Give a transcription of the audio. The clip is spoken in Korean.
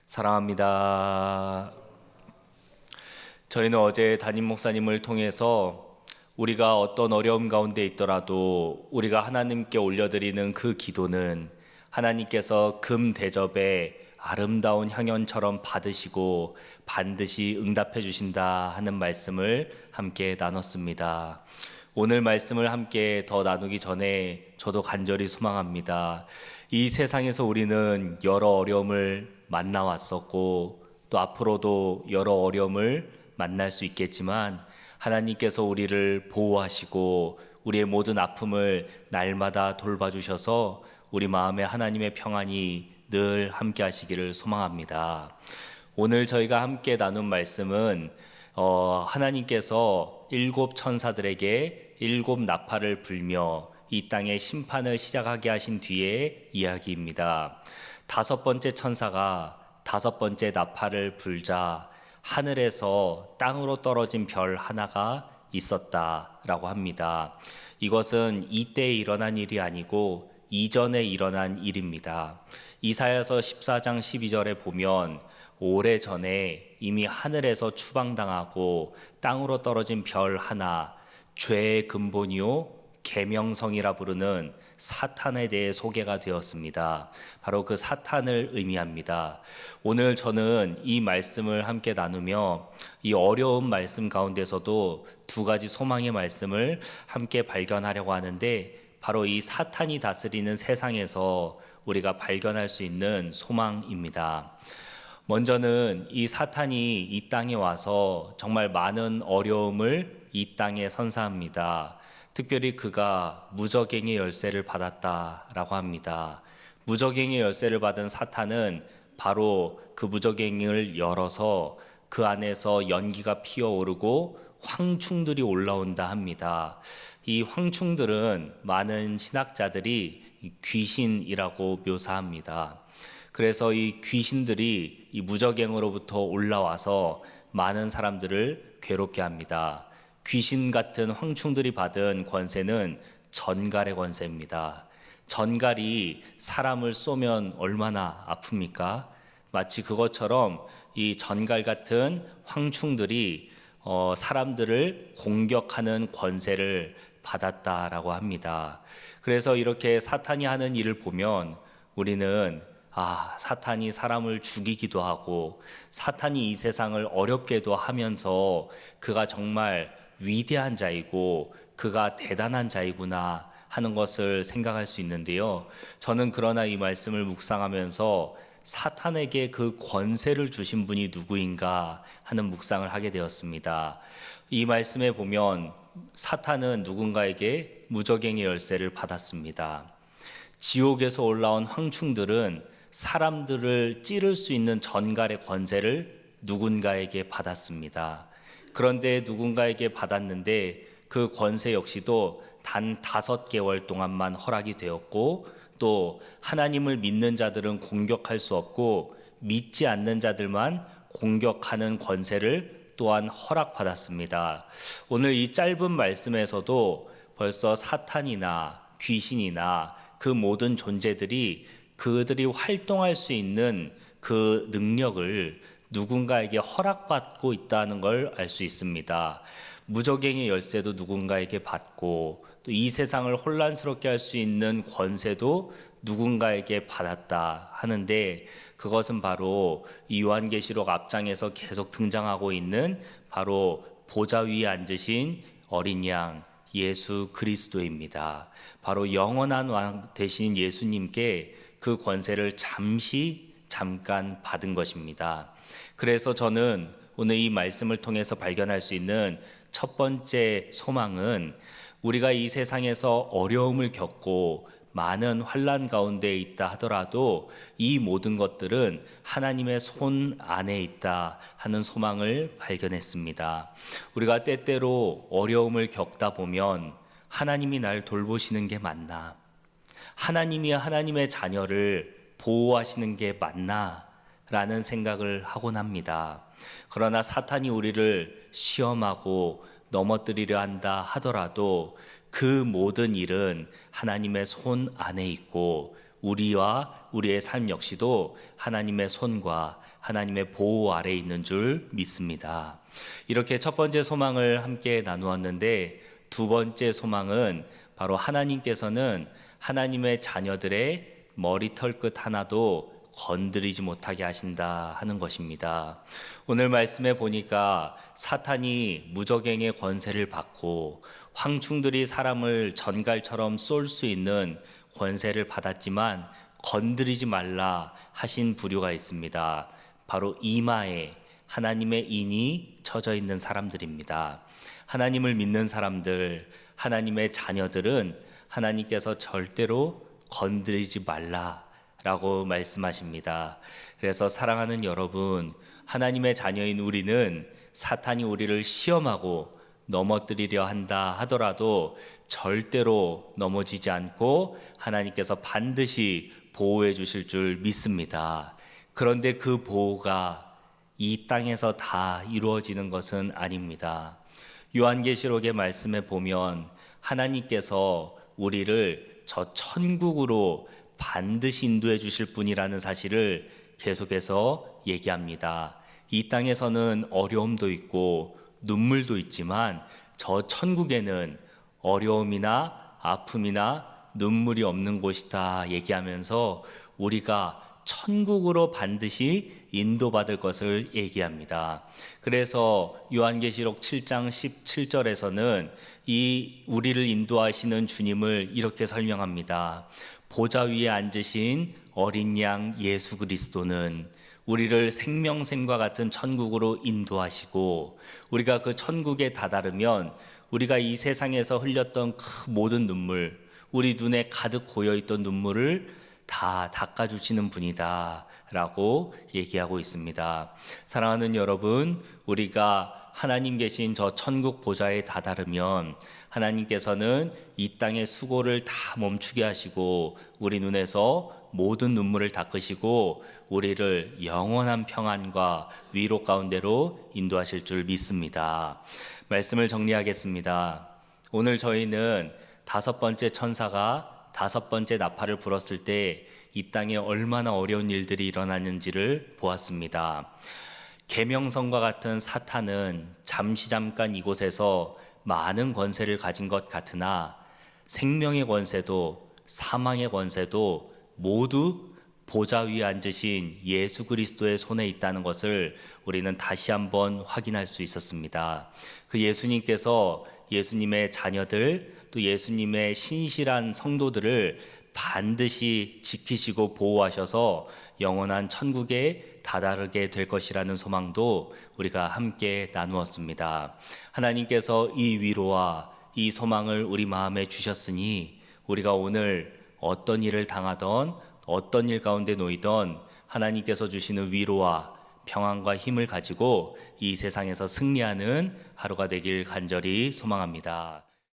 사랑합니다. 저희는 어제 담임 목사님을 통해서 우리가 어떤 어려움 가운데 있더라도 우리가 하나님께 올려드리는 그 기도는 하나님께서 금 대접에 아름다운 향연처럼 받으시고 반드시 응답해 주신다 하는 말씀을 함께 나눴습니다. 오늘 말씀을 함께 더 나누기 전에 저도 간절히 소망합니다. 이 세상에서 우리는 여러 어려움을 만나왔었고 또 앞으로도 여러 어려움을 만날 수 있겠지만 하나님께서 우리를 보호하시고 우리의 모든 아픔을 날마다 돌봐주셔서 우리 마음에 하나님의 평안이 늘 함께 하시기를 소망합니다. 오늘 저희가 함께 나눈 말씀은 하나님께서 7 천사들에게 7 나팔을 불며 이 땅의 심판을 시작하게 하신 뒤의 이야기입니다. 5번째 천사가 5번째 나팔을 불자 하늘에서 땅으로 떨어진 별 하나가 있었다라고 합니다. 이것은 이때에 일어난 일이 아니고 이전에 일어난 일입니다. 이사야서 14장 12절에 보면 오래전에 이미 하늘에서 추방당하고 땅으로 떨어진 별 하나, 죄의 근본이요 계명성이라 부르는 사탄에 대해 소개가 되었습니다. 바로 그 사탄을 의미합니다. 오늘 저는 이 말씀을 함께 나누며 이 어려운 말씀 가운데서도 2가지 소망의 말씀을 함께 발견하려고 하는데 바로 이 사탄이 다스리는 세상에서 우리가 발견할 수 있는 소망입니다. 먼저는 이 사탄이 이 땅에 와서 정말 많은 어려움을 이 땅에 선사합니다. 특별히 그가 무저갱의 열쇠를 받았다라고 합니다. 무저갱의 열쇠를 받은 사탄은 바로 그 무저갱을 열어서 그 안에서 연기가 피어오르고 황충들이 올라온다 합니다. 이 황충들은 많은 신학자들이 귀신이라고 묘사합니다. 그래서 이 귀신들이 이 무저갱으로부터 올라와서 많은 사람들을 괴롭게 합니다. 귀신 같은 황충들이 받은 권세는 전갈의 권세입니다. 전갈이 사람을 쏘면 얼마나 아픕니까? 마치 그것처럼 이 전갈 같은 황충들이 사람들을 공격하는 권세를 받았다라고 합니다. 그래서 이렇게 사탄이 하는 일을 보면 우리는 사탄이 사람을 죽이기도 하고 사탄이 이 세상을 어렵게도 하면서 그가 정말 위대한 자이고 그가 대단한 자이구나 하는 것을 생각할 수 있는데요. 저는 그러나 이 말씀을 묵상하면서 사탄에게 그 권세를 주신 분이 누구인가 하는 묵상을 하게 되었습니다. 이 말씀에 보면 사탄은 누군가에게 무저갱의 열쇠를 받았습니다. 지옥에서 올라온 황충들은 사람들을 찌를 수 있는 전갈의 권세를 누군가에게 받았습니다. 그런데 누군가에게 받았는데 그 권세 역시도 단 5개월 동안만 허락이 되었고 또 하나님을 믿는 자들은 공격할 수 없고 믿지 않는 자들만 공격하는 권세를 또한 허락받았습니다. 오늘 이 짧은 말씀에서도 벌써 사탄이나 귀신이나 그 모든 존재들이 그들이 활동할 수 있는 그 능력을 누군가에게 허락받고 있다는 걸 알 수 있습니다. 무저갱의 열쇠도 누군가에게 받고 또 이 세상을 혼란스럽게 할 수 있는 권세도 누군가에게 받았다 하는데 그것은 바로 이 요한계시록 앞장에서 계속 등장하고 있는 바로 보좌 위에 앉으신 어린 양 예수 그리스도입니다. 바로 영원한 왕 되신 예수님께 그 권세를 잠깐 받은 것입니다. 그래서 저는 오늘 이 말씀을 통해서 발견할 수 있는 첫 번째 소망은 우리가 이 세상에서 어려움을 겪고 많은 환난 가운데 있다 하더라도 이 모든 것들은 하나님의 손 안에 있다 하는 소망을 발견했습니다. 우리가 때때로 어려움을 겪다 보면 하나님이 날 돌보시는 게 맞나? 하나님이 하나님의 자녀를 보호하시는 게 맞나? 라는 생각을 하곤 합니다. 그러나 사탄이 우리를 시험하고 넘어뜨리려 한다 하더라도 그 모든 일은 하나님의 손 안에 있고 우리와 우리의 삶 역시도 하나님의 손과 하나님의 보호 아래에 있는 줄 믿습니다. 이렇게 첫 번째 소망을 함께 나누었는데, 두 번째 소망은 바로 하나님께서는 하나님의 자녀들의 머리털 끝 하나도 건드리지 못하게 하신다 하는 것입니다. 오늘 말씀에 보니까 사탄이 무적행의 권세를 받고 황충들이 사람을 전갈처럼 쏠 수 있는 권세를 받았지만 건드리지 말라 하신 부류가 있습니다. 바로 이마에 하나님의 인이 쳐져 있는 사람들입니다. 하나님을 믿는 사람들, 하나님의 자녀들은 하나님께서 절대로 건드리지 말라라고 말씀하십니다. 그래서 사랑하는 여러분, 하나님의 자녀인 우리는 사탄이 우리를 시험하고 넘어뜨리려 한다 하더라도 절대로 넘어지지 않고 하나님께서 반드시 보호해 주실 줄 믿습니다. 그런데 그 보호가 이 땅에서 다 이루어지는 것은 아닙니다. 요한계시록의 말씀에 보면 하나님께서 우리를 저 천국으로 반드시 인도해 주실 분이라는 사실을 계속해서 얘기합니다. 이 땅에서는 어려움도 있고 눈물도 있지만 저 천국에는 어려움이나 아픔이나 눈물이 없는 곳이다 얘기하면서 우리가 천국으로 반드시 인도받을 것을 얘기합니다. 그래서 요한계시록 7장 17절에서는 이 우리를 인도하시는 주님을 이렇게 설명합니다. 보좌 위에 앉으신 어린 양 예수 그리스도는 우리를 생명샘과 같은 천국으로 인도하시고, 우리가 그 천국에 다다르면 우리가 이 세상에서 흘렸던 그 모든 눈물, 우리 눈에 가득 고여있던 눈물을 다 닦아주시는 분이다 라고 얘기하고 있습니다. 사랑하는 여러분, 우리가 하나님 계신 저 천국 보좌에 다다르면 하나님께서는 이 땅의 수고를 다 멈추게 하시고 우리 눈에서 모든 눈물을 닦으시고 우리를 영원한 평안과 위로 가운데로 인도하실 줄 믿습니다. 말씀을 정리하겠습니다. 오늘 저희는 다섯 번째 천사가 다섯 번째 나팔을 불었을 때 이 땅에 얼마나 어려운 일들이 일어나는지를 보았습니다. 계명성과 같은 사탄은 잠깐 이곳에서 많은 권세를 가진 것 같으나 생명의 권세도 사망의 권세도 모두 보좌 위에 앉으신 예수 그리스도의 손에 있다는 것을 우리는 다시 한번 확인할 수 있었습니다. 그 예수님께서 예수님의 자녀들 또 예수님의 신실한 성도들을 반드시 지키시고 보호하셔서 영원한 천국에 다다르게 될 것이라는 소망도 우리가 함께 나누었습니다. 하나님께서 이 위로와 이 소망을 우리 마음에 주셨으니 우리가 오늘 어떤 일을 당하던 어떤 일 가운데 놓이던 하나님께서 주시는 위로와 평안과 힘을 가지고 이 세상에서 승리하는 하루가 되길 간절히 소망합니다.